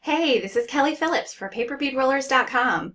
Hey, this is Kelly Phillips for paperbeadrollers.com.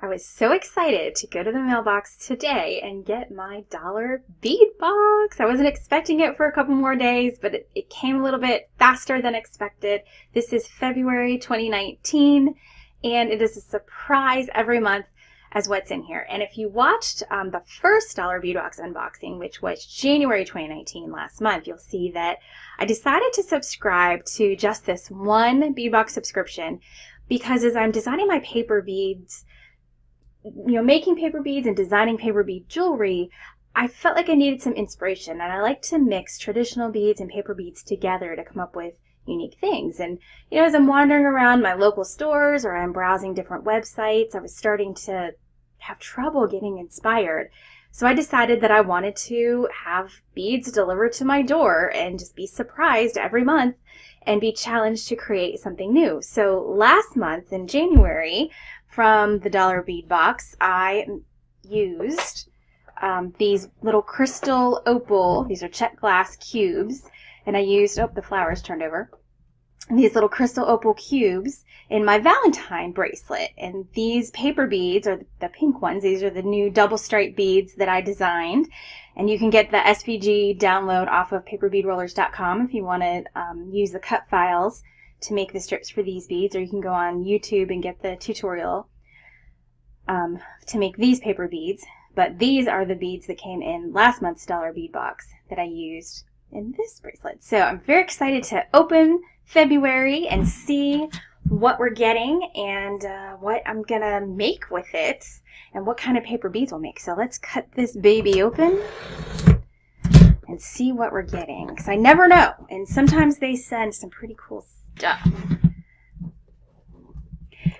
I was so excited to go to the mailbox today and get my dollar bead box. I wasn't expecting it for a couple more days, but it came a little bit faster than expected. This is February 2019, and it is a surprise every month as what's in here. And if you watched the first dollar bead box unboxing, which was January 2019, last month, you'll see that I decided to subscribe to just this one bead box subscription because as I'm designing my paper beads, making paper beads and designing paper bead jewelry, I felt like I needed some inspiration, and I like to mix traditional beads and paper beads together to come up with unique things. And as I'm wandering around my local stores or I'm browsing different websites, I was starting to have trouble getting inspired. So I decided that I wanted to have beads delivered to my door and just be surprised every month and be challenged to create something new. So last month in January, from the dollar bead box, I used these little crystal opal, these are check glass cubes, and I used, the flowers turned over, these little crystal opal cubes in my Valentine bracelet. And these paper beads are the pink ones. These are the new double stripe beads that I designed. And you can get the SVG download off of paperbeadrollers.com if you want to use the cut files to make the strips for these beads, or you can go on YouTube and get the tutorial to make these paper beads. But these are the beads that came in last month's dollar bead box that I used in this bracelet. So I'm very excited to open February and see what we're getting and what I'm gonna make with it and what kind of paper beads we'll make. So let's cut this baby open and see what we're getting, because I never know, and sometimes they send some pretty cool stuff.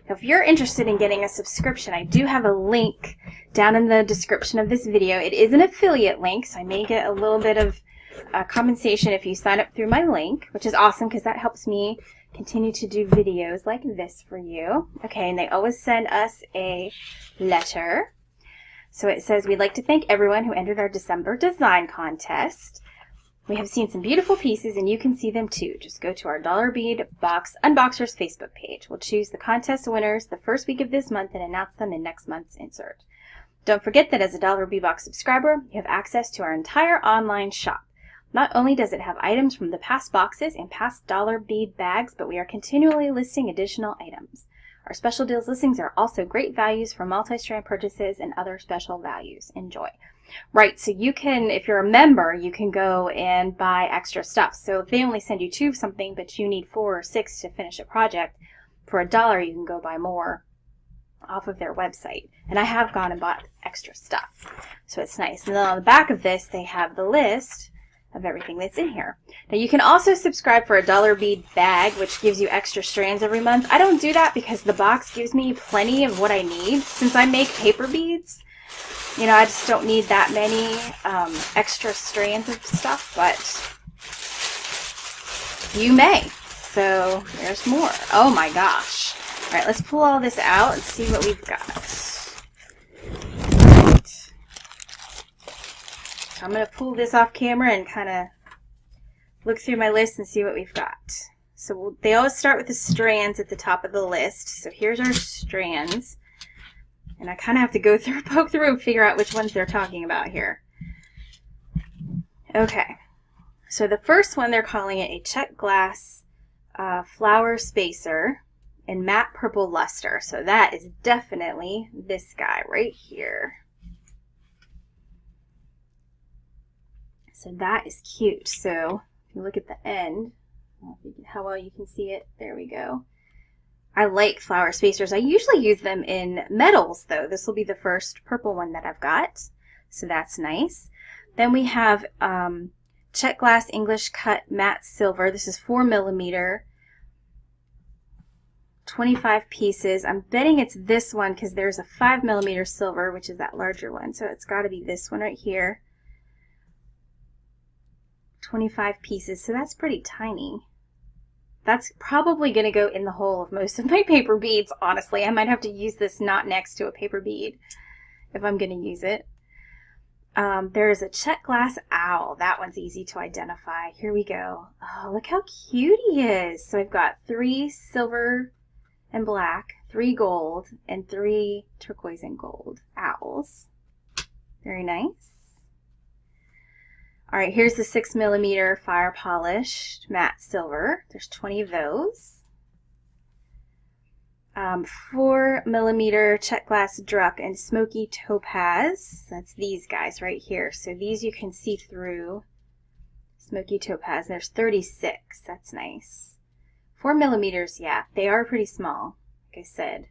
Now, if you're interested in getting a subscription, I do have a link down in the description of this video. It is an affiliate link, so I may get a little bit of compensation if you sign up through my link, which is awesome because that helps me continue to do videos like this for you. Okay, and they always send us a letter. So it says, we'd like to thank everyone who entered our December design contest. We have seen some beautiful pieces and you can see them too. Just go to our Dollar Bead Box Unboxers Facebook page. We'll choose the contest winners the first week of this month and announce them in next month's insert. Don't forget that as a Dollar Bead Box subscriber, you have access to our entire online shop. Not only does it have items from the past boxes and past dollar bead bags, but we are continually listing additional items. Our special deals listings are also great values for multi-strand purchases and other special values. Enjoy. Right, so you can, if you're a member, you can go and buy extra stuff. So if they only send you 2 of something, but you need 4 or 6 to finish a project, for $1 you can go buy more off of their website. And I have gone and bought extra stuff, so it's nice. And then on the back of this, they have the list of everything that's in here. Now you can also subscribe for a dollar bead bag, which gives you extra strands every month. I don't do that because the box gives me plenty of what I need. Since I make paper beads, I just don't need that many extra strands of stuff, but you may. So there's more. Oh my gosh. All right, let's pull all this out and see what we've got. I'm going to pull this off camera and kind of look through my list and see what we've got. So they always start with the strands at the top of the list. So here's our strands. And I kind of have to go through, poke through and figure out which ones they're talking about here. Okay. So the first one, they're calling it a check glass flower spacer in matte purple luster. So that is definitely this guy right here. So that is cute. So if you look at the end, I don't know how well you can see it. There we go. I like flower spacers. I usually use them in metals though. This will be the first purple one that I've got. So that's nice. Then we have check glass English cut matte silver. This is 4mm, 25 pieces. I'm betting it's this one because there's a 5mm silver, which is that larger one. So it's got to be this one right here. 25 pieces. So that's pretty tiny. That's probably going to go in the hole of most of my paper beads, honestly. I might have to use this not next to a paper bead if I'm going to use it. There's a check glass owl. That one's easy to identify. Here we go. Oh, look how cute he is. So I've got 3 silver and black, 3 gold, and 3 turquoise and gold owls. Very nice. All right, here's the 6mm fire polished matte silver. There's 20 of those. 4mm check glass druck and smoky topaz. That's these guys right here. So these you can see through. Smoky topaz. There's 36. That's nice. 4mm, yeah, they are pretty small, like I said.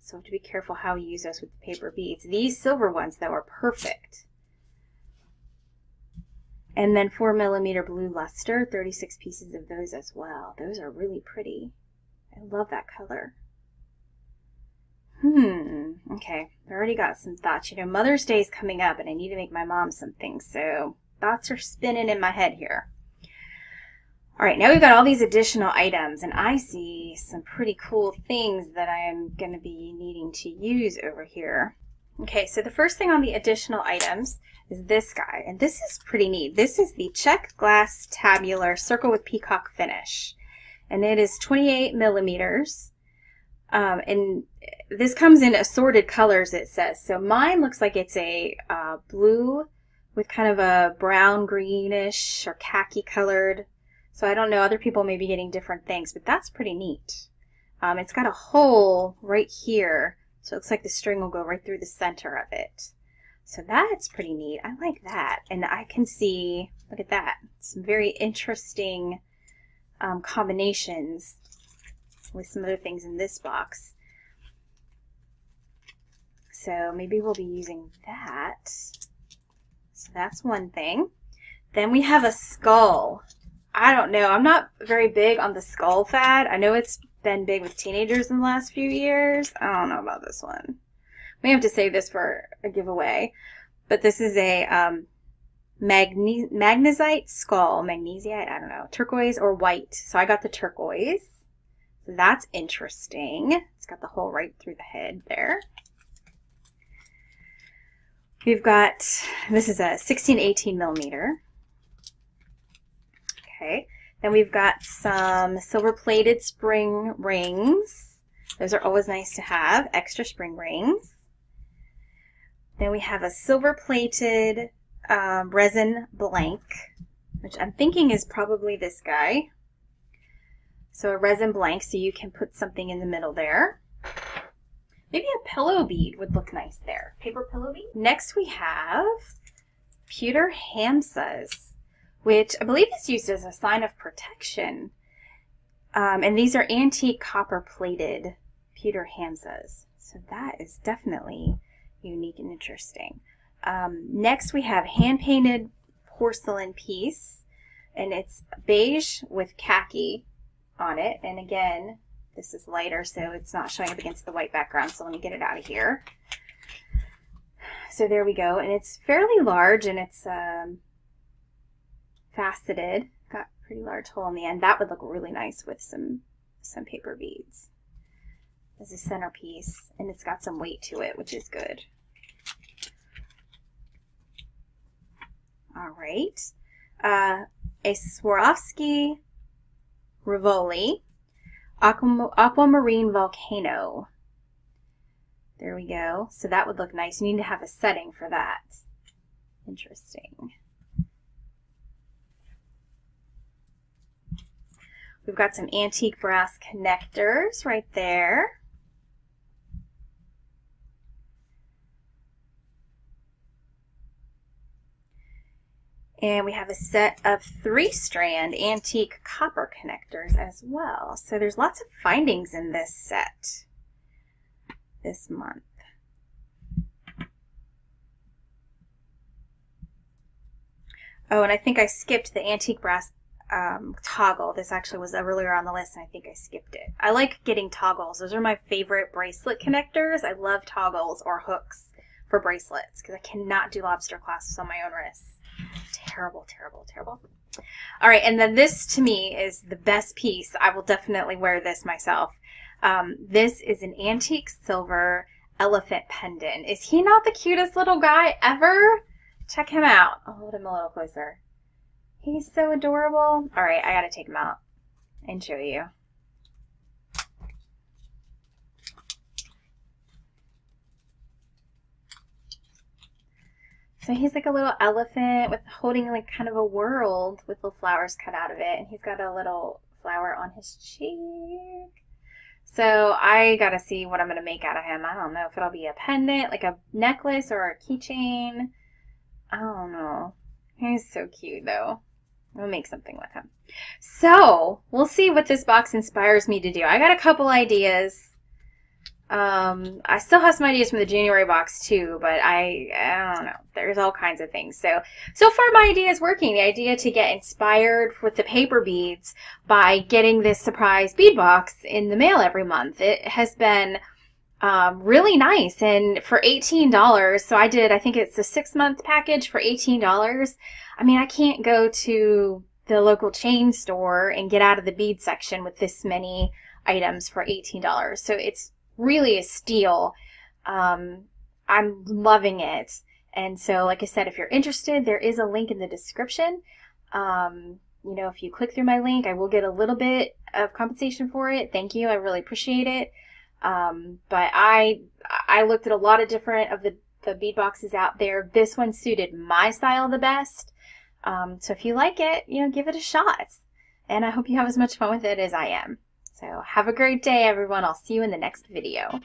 So have to be careful how you use those with the paper beads. These silver ones, though, are perfect. And then 4mm blue luster, 36 pieces of those as well. Those are really pretty. I love that color. Okay, I already got some thoughts. You know, Mother's Day is coming up and I need to make my mom something, so thoughts are spinning in my head here. All right, now we've got all these additional items and I see some pretty cool things that I'm going to be needing to use over here. Okay, so the first thing on the additional items is this guy, and this is pretty neat. This is the check glass tabular circle with peacock finish, and it is 28mm. And this comes in assorted colors, it says. So mine looks like it's a blue with kind of a brown greenish or khaki colored. So I don't know, other people may be getting different things, but that's pretty neat. It's got a hole right here, so it looks like the string will go right through the center of it. So that's pretty neat. I like that. And I can see, look at that, some very interesting combinations with some other things in this box. So maybe we'll be using that. So that's one thing. Then we have a skull. I don't know. I'm not very big on the skull fad. I know it's been big with teenagers in the last few years. I don't know about this one. We have to save this for a giveaway. But this is a magnesite skull. Magnesite, I don't know. Turquoise or white. So I got the turquoise. So that's interesting. It's got the hole right through the head there. We've got, this is a 16-18mm. Okay. Then we've got some silver-plated spring rings. Those are always nice to have, extra spring rings. Then we have a silver-plated resin blank, which I'm thinking is probably this guy. So a resin blank, so you can put something in the middle there. Maybe a pillow bead would look nice there. Paper pillow bead. Next we have pewter hamsas, which I believe is used as a sign of protection. And these are antique copper plated pewter hamsas. So that is definitely unique and interesting. Next we have hand painted porcelain piece, and it's beige with khaki on it. And again, this is lighter, so it's not showing up against the white background. So let me get it out of here. So there we go. And it's fairly large, and it's faceted. Got a pretty large hole in the end. That would look really nice with some paper beads as a centerpiece, and it's got some weight to it, which is good. All right. A Swarovski Rivoli Aquamarine Volcano. There we go. So that would look nice. You need to have a setting for that. Interesting. We've got some antique brass connectors right there. And we have a set of 3-strand antique copper connectors as well. So there's lots of findings in this set this month. Oh, and I think I skipped the antique brass toggle. This actually was earlier on the list, and I think I skipped it. I like getting toggles. Those are my favorite bracelet connectors. I love toggles or hooks for bracelets because I cannot do lobster clasps on my own wrists. Terrible, terrible, terrible. All right, and then this to me is the best piece. I will definitely wear this myself. This is an antique silver elephant pendant. Is he not the cutest little guy ever? Check him out. I'll hold him a little closer. He's so adorable. All right, I gotta take him out and show you. So he's like a little elephant with holding like kind of a world with little flowers cut out of it. And he's got a little flower on his cheek. So I gotta see what I'm gonna make out of him. I don't know if it'll be a pendant, like a necklace or a keychain. I don't know. He's so cute though. We'll make something with him. So we'll see what this box inspires me to do. I got a couple ideas. I still have some ideas from the January box too, but I don't know. There's all kinds of things. So far my idea is working. The idea to get inspired with the paper beads by getting this surprise bead box in the mail every month. It has been really nice. And for $18, so I think it's a 6-month package for $18. I mean, I can't go to the local chain store and get out of the bead section with this many items for $18. So it's really a steal. I'm loving it. And so, like I said, if you're interested, there is a link in the description. You know, if you click through my link, I will get a little bit of compensation for it. Thank you. I really appreciate it. But I looked at a lot of different of the bead boxes out there. This one suited my style the best. So if you like it, you know, give it a shot. And I hope you have as much fun with it as I am. So have a great day, everyone. I'll see you in the next video.